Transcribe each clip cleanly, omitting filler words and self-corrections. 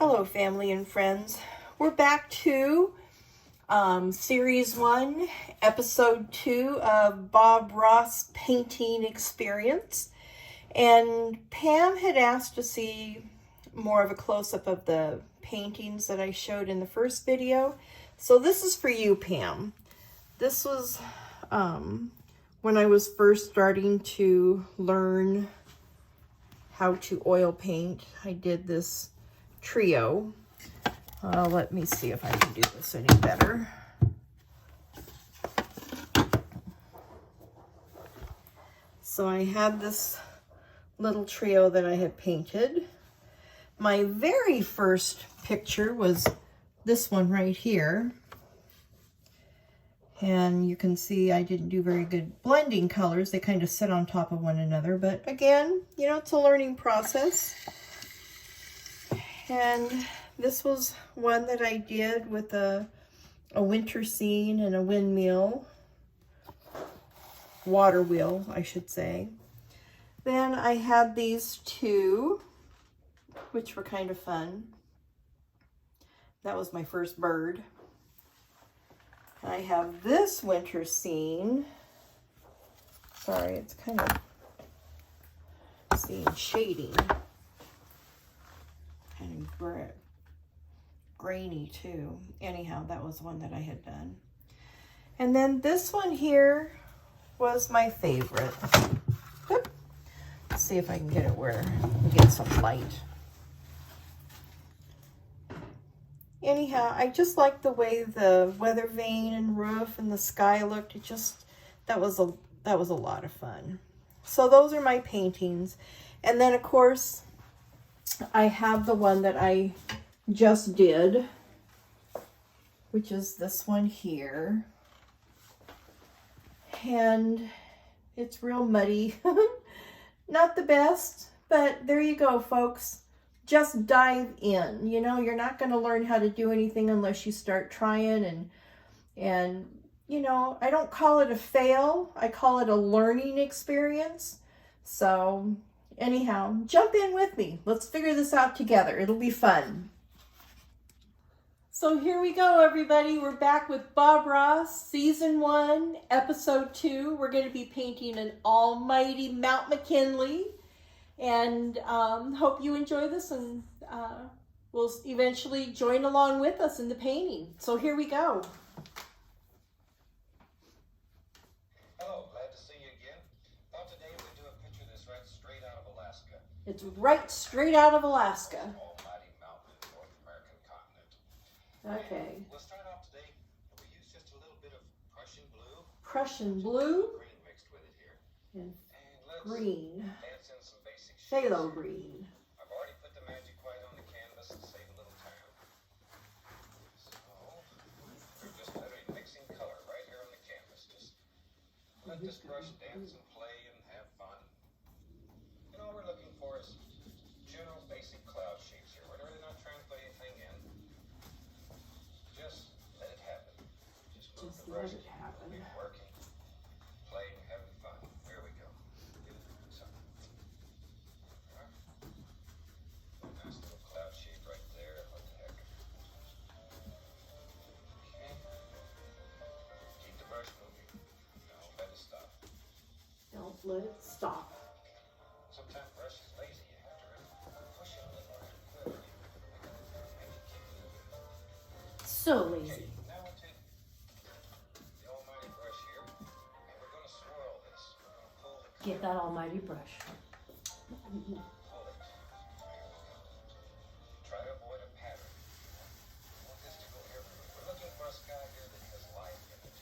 Hello, family and friends. We're back to Series 1, Episode 2 of Bob Ross Painting Experience. And Pam had asked to see more of a close-up of the paintings that I showed in the first video. So this is for you, Pam. This was when I was first starting to learn how to oil paint. I did this trio. Let me see if I can do this any better. So I had this little trio that I had painted. My very first picture was this one right here. And you can see I didn't do very good blending colors. They kind of sit on top of one another. But again, you know, it's a learning process. And this was one that I did with a winter scene and a windmill. Water wheel, I should say. Then I had these two, which were kind of fun. That was my first bird. I have this winter scene. Sorry, it's kind of seeing shading. Kind of grainy too. Anyhow, that was one that I had done. And then this one here was my favorite. Whoop. Let's see if I can get it where we get some light. Anyhow, I just like the way the weather vane and roof and the sky looked. It just, that was a lot of fun. So those are my paintings. And then of course, I have the one that I just did, which is this one here. And it's real muddy. Not the best, but there you go, folks. Just dive in. You know, you're not going to learn how to do anything unless you start trying. And you know, I don't call it a fail. I call it a learning experience. So anyhow, jump in with me. Let's figure this out together. It'll be fun. So here we go, everybody. We're back with Bob Ross, Season 1, Episode 2. We're going to be painting an almighty Mount McKinley. And hope you enjoy this, and will eventually join along with us in the painting. So here we go. Hello, glad to see you again. Thought today we'd do a picture that's right straight out of Alaska. It's right straight out of Alaska. Almighty mountain in the North American continent. Okay. We'll start off today. We use just a little bit of Prussian blue. Prussian blue. Green mixed with it here. And let's green. dance in some basic shades. Phthalo green. I've already put the magic white on the canvas to save a little time. So, we're just literally mixing color right here on the canvas. Just let this brush dance and play and have fun. And all we're looking for is general basic cloud shapes here. We're really not trying to put anything in. Just let it happen. Just move the brush. We're working, playing, having fun. There we go. So, nice little cloud shape right there. What the heck? Okay. Keep the brush moving. Don't let it stop. Don't let it stop. Sometimes brush is lazy. You have to really push it a little harder. Make it keep moving. So Okay, lazy. now we'll take the almighty brush here, and we're going to swirl this. We're going to pull the color. Get that almighty brush. Pull it. Try to avoid a pattern. We want this to go everywhere. We're looking for a sky here that has life in it,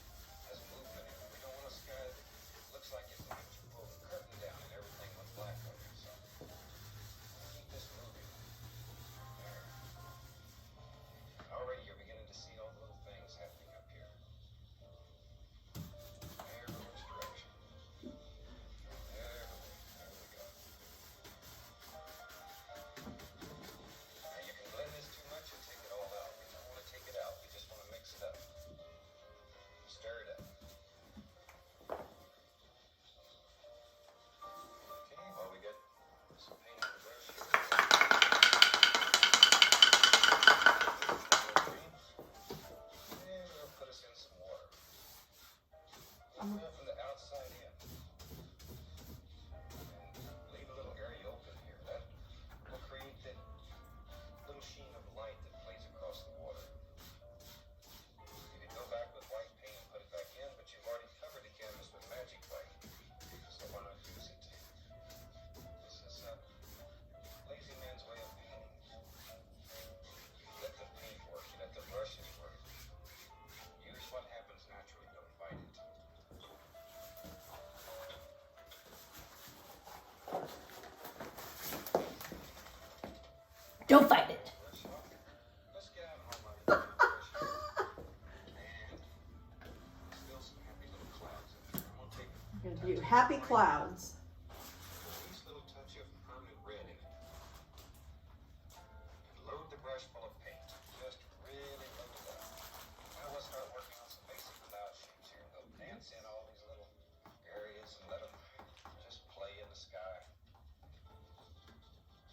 has movement in it. We don't want a sky that looks like it's going to pull the curtain down and everything went black over it. So keep this moving. There. Already you're beginning to see all the little things happening up here. Everyone's direction. There we go. Don't fight it. Brush off. Let's get out of home out of the brush here. And still some happy little clouds in there. I'm gonna take We're going to do happy clouds. a nice little touch of permanent red in it. And load the brush full of paint. Just really load it up. Now we'll start working on some basic cloud shapes here. We'll dance in all these little areas and let them just play in the sky.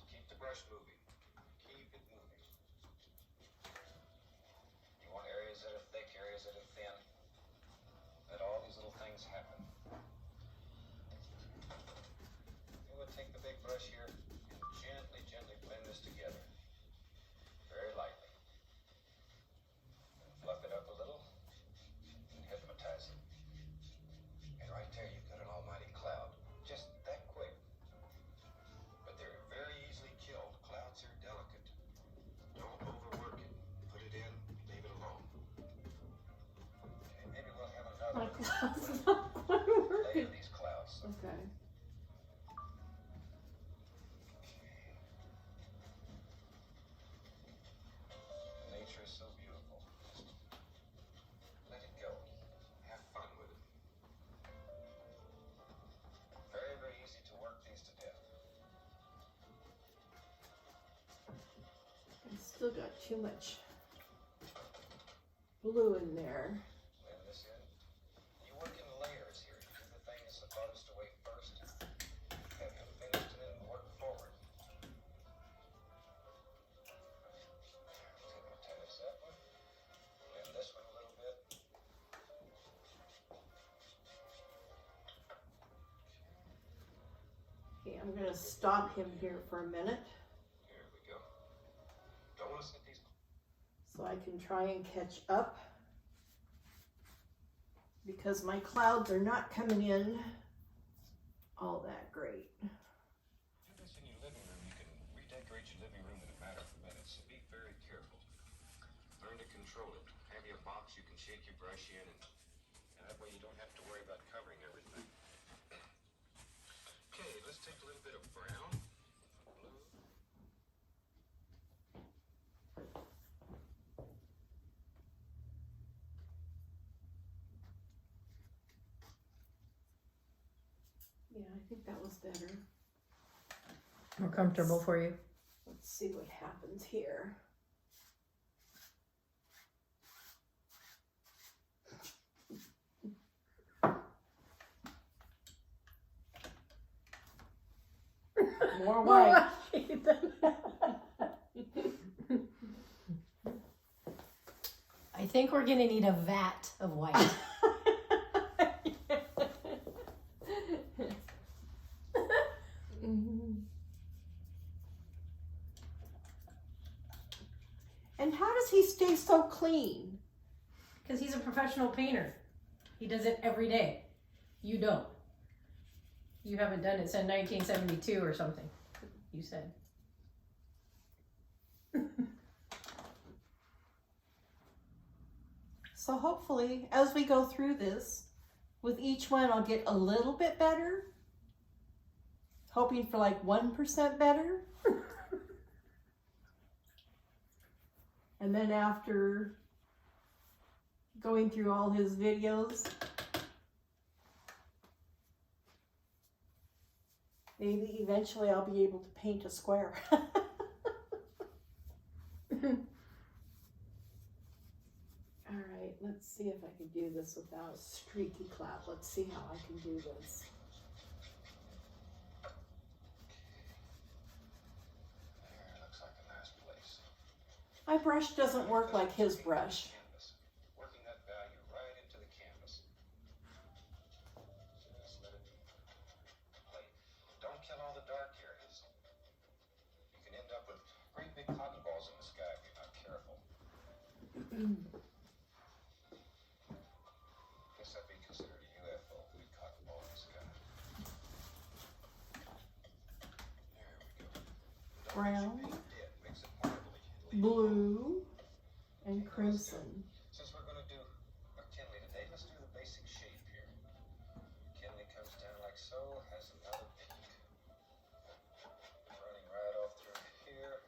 Keep the brush moving. Keep it moving. You want areas that are thick, areas that are thin. Let all these little things happen. And we'll take the big brush here and gently, gently blend this together. Very lightly. And fluff it up a little and hypnotize it. And right there you've got an almighty cloud. Just that quick. But they're very easily killed. Clouds are delicate. Don't overwork it. Put it in, leave it alone. Okay, maybe we'll have My another clouds is not quite layer working. of these clouds. Okay. Nature is so beautiful. Just let it go. Have fun with it. Very, very easy to work these to death. I still got too much blue in there. Blend this in. You work in layers here. You do the things the farthest away first. Have him finished and then work forward. Hypnotize that one. Blend this one a little bit. Okay, I'm going to stop him here for a minute Here we go. Don't want to set these. so I can try and catch up, because my clouds are not coming in all that great. Do this in your living room. You can redecorate your living room in a matter of minutes. So be very careful. Learn to control it. Have your box you can shake your brush in, and that way you don't have to worry about covering everything. Okay, let's take a little bit of brown, blue. Yeah, I think that was better. More comfortable for you. Let's see what happens here. More white. I think we're gonna need a vat of white. And how does he stay so clean? Because he's a professional painter. He does it every day. You don't. You haven't done it since 1972 or something, you said. So hopefully, as we go through this, with each one I'll get a little bit better. Hoping for like 1% better. And then after going through all his videos, maybe eventually I'll be able to paint a square. All right, let's see if I can do this without a streaky cloud. Let's see how I can do this. There, looks like a nice place. My brush doesn't work like his brush. Canvas. Working that value right into the canvas. Just let it play. Don't kill all the dark areas. You can end up with great big cotton balls in the sky if you're not careful. Guess that'd be considered a UFO, big cotton ball in the sky. There we go. Don't Brown, let your paint dead. Mix it marbly. blue, and crimson. Since we're going to do a Kinley today, let's do the basic shape here. Kinley comes down like so, has another peak running right off through here.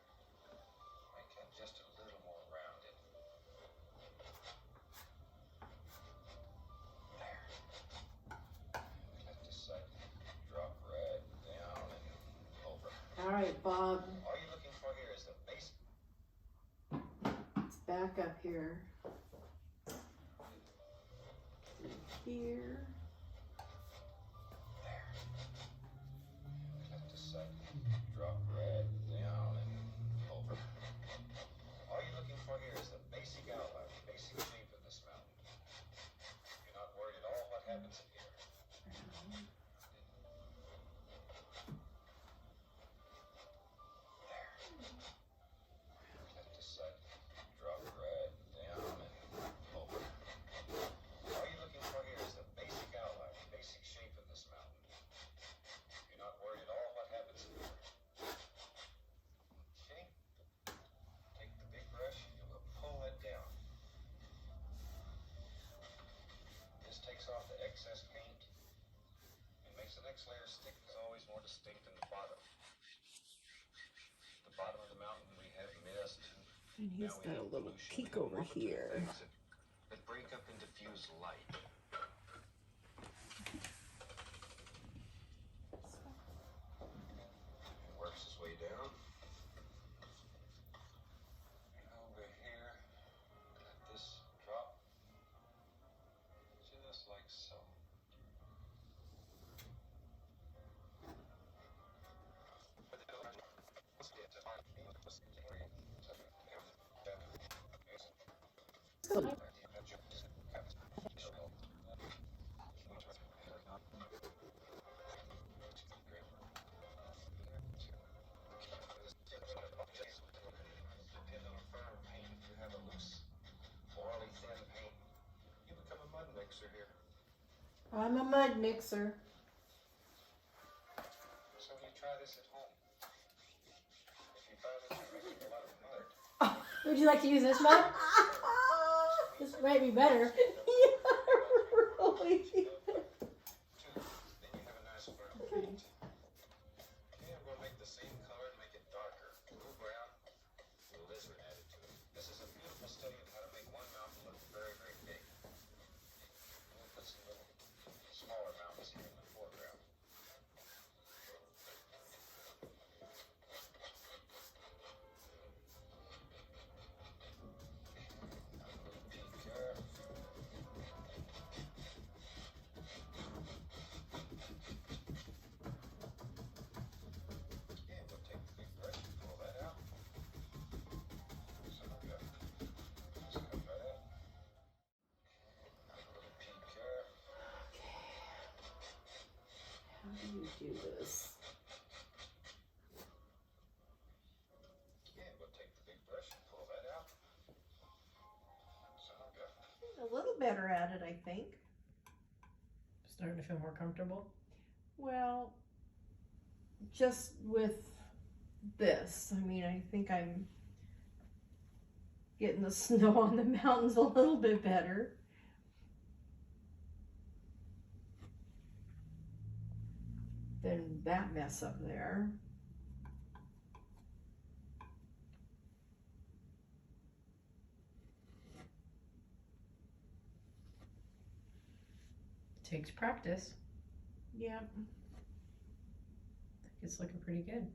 Bob. All you're looking for here is the base. It's back up here. Here. Let the sun drop right down and over. All you're looking for here is the basic outline, the basic shape of this mountain. You're not worried at all what happens in here. Let the sun drop right down and over. All you're looking for here is the basic outline, the basic shape of this mountain. You're not worried at all what happens in here. Okay. Take the big brush and we'll pull it down. This takes off the excess paint and makes the next layer stick is always more distinct than the bottom. The bottom of the mountain we have mist. And he's Now we got a have little pollution. peak We have over multitude of here. things that break up and diffuse light. It works its way down. And over here, let this drop just like so. Depend on a firm paint. If you have a loose, oily, thin paint, you become a mud mixer here. I'm a mud mixer. So when you try this at home, if you find that you're making a lot of mud, Would you like to use this mud? This might be better. Yeah, really. then you have a nice firm paint. Okay, I'm going to make the same color and make it darker. Blue brown, a little lizard added to it. This is a beautiful study of how to make one mountain look very, very big. We'll put some little smaller mountains here in the foreground. How do you do this? Yeah, we'll take the big brush and pull that out. So I've got A little better at it, I think. Starting to feel more comfortable. Well, just with this, I mean, I think I'm getting the snow on the mountains a little bit better. Than that mess up there. Takes practice. Yeah. I think it's looking pretty good.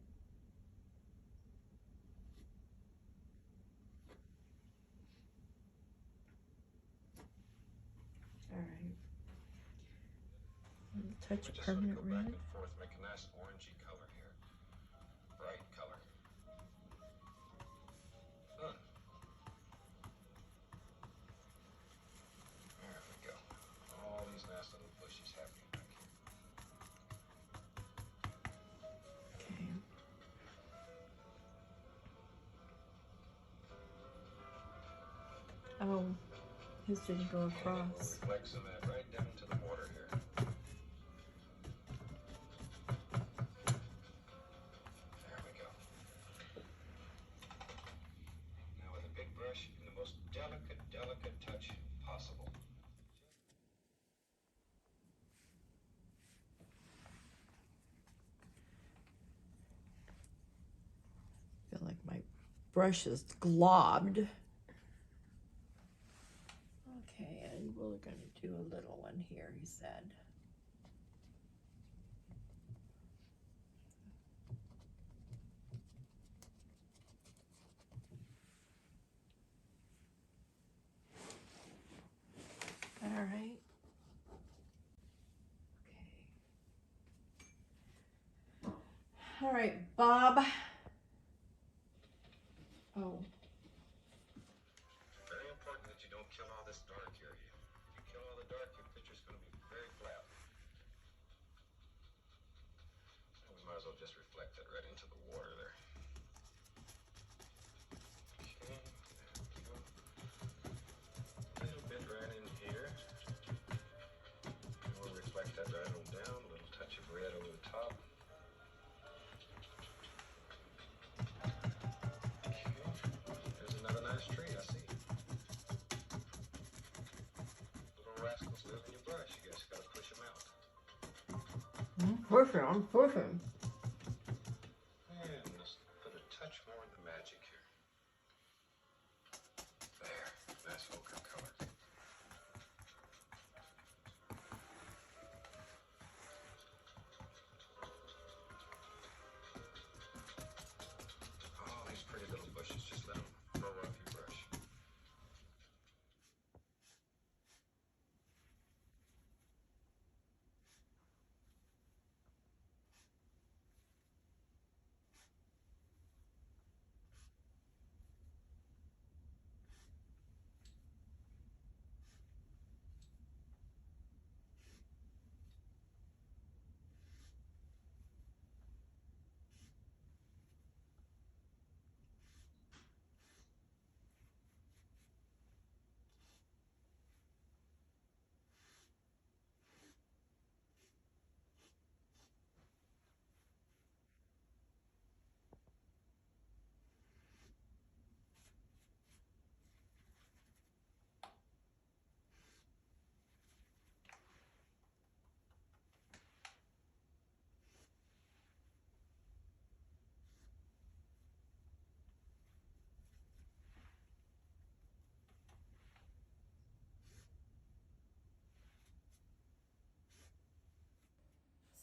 All right. Touch we of just sort of permanent go back red. and forth, make a nice orangey color here. Bright color. There we go. All these nice little bushes happening back here. Okay. Oh, his didn't go And then we'll across. reflect some of that right down to the border here. There we go. Now with a big brush and the most delicate, delicate touch possible. I feel like my brush is globbed. Okay, and we're going to do a little one here, he said. Bob. Oh. Very important that you don't kill all this dark area. If you kill all the dark, your picture's going to be very flat. And we might as well just reflect that right into the water there. Okay, there we go. A little bit right in here. And we'll reflect that right on down. A little touch of red over the top. Okay, there's another nice tree, I see. Little rascals live in your brush. You guys gotta push them out. I'm pushing. And let's put a touch more of the magic here. There, nice ochre color. Oh, these pretty little bushes, just let them grow off your brush.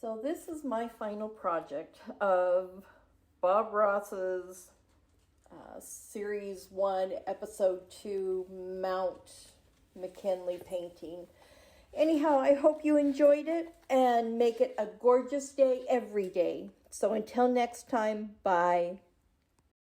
So this is my final project of Bob Ross's Series 1, Episode 2, Mount McKinley painting. Anyhow, I hope you enjoyed it and make it a gorgeous day every day. So until next time, bye.